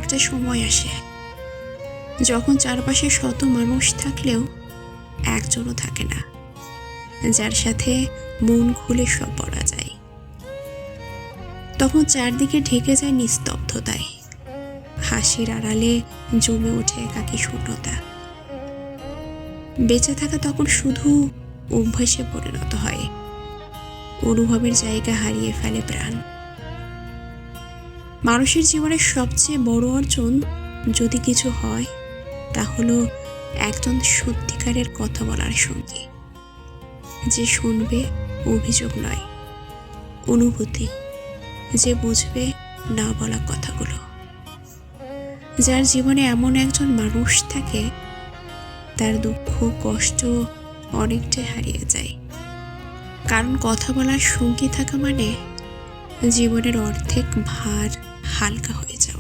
একটা সময় আসে যখন চারপাশে শত মানুষ থাকলেও একজনও থাকে না যার সাথে মন খুলে সব বলা যায়। তখন চারদিকে ঢেকে যায় নিস্তব্ধতায়, হাসির আড়ালে জমে ওঠে একাকী শূন্যতা। বেঁচে থাকা তখন শুধু অভ্যাসে পরিণত হয়, অনুভবের জায়গা হারিয়ে ফেলে প্রাণ। মানুষের জীবনের সবচেয়ে বড় অর্জন যদি কিছু হয়, তা হলো একজন সত্যিকারের কথা বলার সঙ্গী, যে শুনবে অভিযোগ নয়, অনুভূতি, যে বুঝবে না বলা কথাগুলো। যার জীবনে এমন একজন মানুষ থাকে, তার দুঃখ কষ্ট অনেকটাই হারিয়ে যায়। কারণ কথা বলার সঙ্গী থাকা মানে জীবনের অর্ধেক ভার হালকা হয়ে যাওয়া।